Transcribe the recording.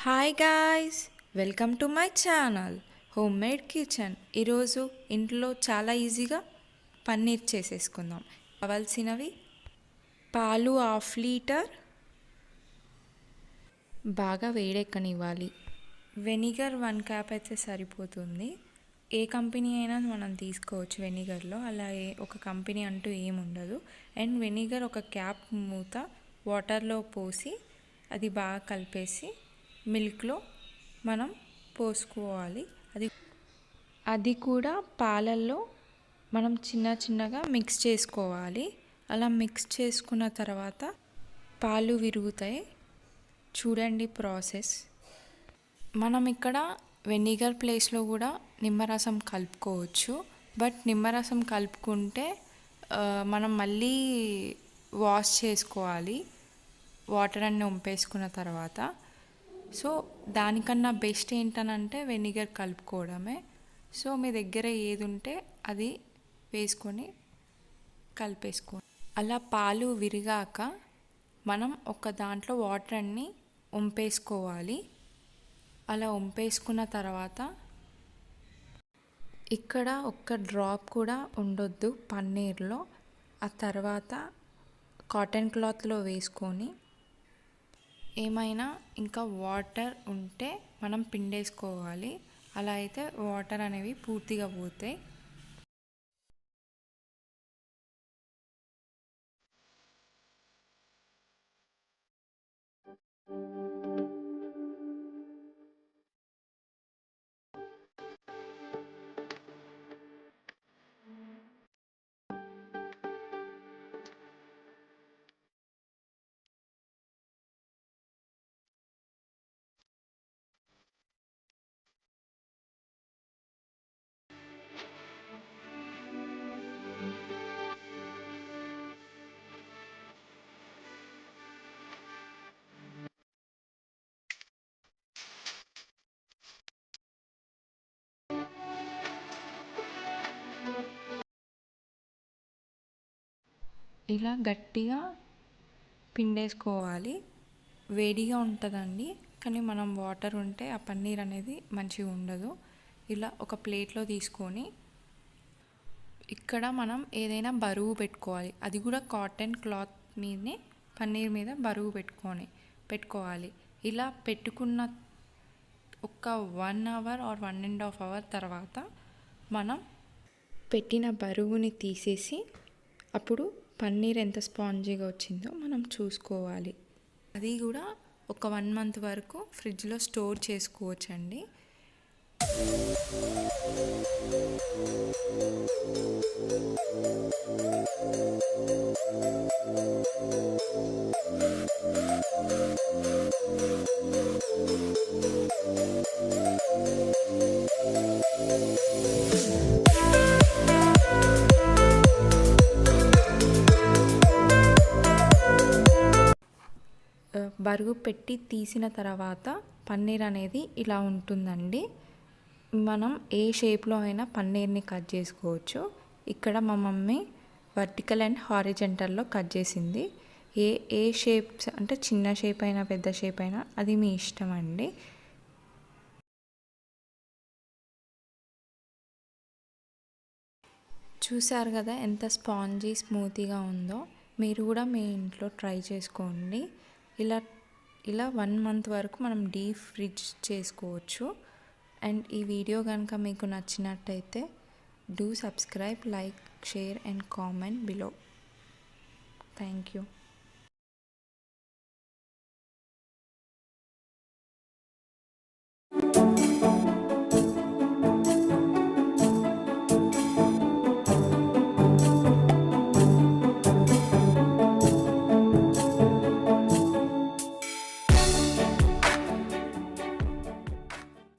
Hi guys, welcome to my channel home made kitchen. ఈరోజు ఇంట్లో చాలా ఈజీగా పన్నీర్ చేసేసుకుందాం. కావాల్సినవి పాలు 1/2 లీటర్, బాగా వేడెక్కనివ్వాలి. వెనిగర్ 1 కప్ అయితే సరిపోతుంది. ఏ కంపెనీ అయినా మనం తీసుకోవచ్చు వెనిగర్లో, అలా ఒక కంపెనీ అంటూ ఏముండదు. అండ్ వెనిగర్ ఒక క్యాప్ మూత వాటర్లో పోసి అది బాగా కలిపేసి మిల్క్లో మనం పోసుకోవాలి. అది కూడా పాలల్లో మనం చిన్నగా మిక్స్ చేసుకోవాలి. అలా మిక్స్ చేసుకున్న తర్వాత పాలు విరుగుతాయి. చూడండి ప్రాసెస్. మనం ఇక్కడ వెనిగర్ ప్లేస్లో కూడా నిమ్మరసం కలుపుకోవచ్చు. బట్ నిమ్మరసం కలుపుకుంటే మనం మళ్ళీ వాష్ చేసుకోవాలి వాటర్ అన్నీ వంపేసుకున్న తర్వాత. సో దానికన్నా బెస్ట్ ఏంటనంటే వెనిగర్ కలుపుకోవడమే. సో మీ దగ్గర ఏది ఉంటే అది వేసుకొని కలిపేసుకోండి. అలా పాలు విరిగాక మనం ఒక దాంట్లో వాటర్ అన్నీ వంపేసుకోవాలి. అలా వంపేసుకున్న తర్వాత ఇక్కడ ఒక్క డ్రాప్ కూడా ఉండొద్దు పన్నీర్లో. ఆ తర్వాత కాటన్ క్లాత్లో వేసుకొని ఏమైనా ఇంకా వాటర్ ఉంటే మనం పిండేసుకోవాలి. అలా అయితే వాటర్ అనేవి పూర్తిగా పోతాయి. ఇలా గట్టిగా పిండేసుకోవాలి. వేడిగా ఉంటుందండి, కానీ మనం వాటర్ ఉంటే ఆ పన్నీర్ అనేది మంచిగా ఉండదు. ఇలా ఒక ప్లేట్లో తీసుకొని ఇక్కడ మనం ఏదైనా బరువు పెట్టుకోవాలి. అది కూడా కాటన్ క్లాత్ మీదనే పన్నీర్ మీద బరువు పెట్టుకోవాలి. ఇలా పెట్టుకున్న ఒక 1 అవర్ ఆర్ 1.5 అవర్ తర్వాత మనం పెట్టిన బరువుని తీసేసి అప్పుడు పన్నీర్ ఎంత స్పాంజీగా వచ్చిందో మనం చూసుకోవాలి. అది కూడా ఒక 1 మంత్ వరకు ఫ్రిడ్జ్లో స్టోర్ చేసుకోవచ్చండి. బరువు పెట్టి తీసిన తర్వాత పన్నీర్ అనేది ఇలా ఉంటుందండి. మనం ఏ షేప్లో అయినా పన్నీర్ని కట్ చేసుకోవచ్చు. ఇక్కడ మా మమ్మీ వర్టికల్ అండ్ హారిజెంటల్లో కట్ చేసింది. ఏ షేప్స్ అంటే చిన్న షేప్ అయినా పెద్ద షేప్ అయినా అది మీ ఇష్టం అండి. చూసారు కదా ఎంత స్పాంజీ స్మూతీగా ఉందో. మీరు కూడా మీ ఇంట్లో ట్రై చేసుకోండి. ఇలా 1 మంత్ వరకు మనం డీప్ ఫ్రిడ్జ్ చేసుకోవచ్చు. అండ్ ఈ వీడియో కనుక మీకు నచ్చినట్టయితే do subscribe, like, share and comment below. Thank you.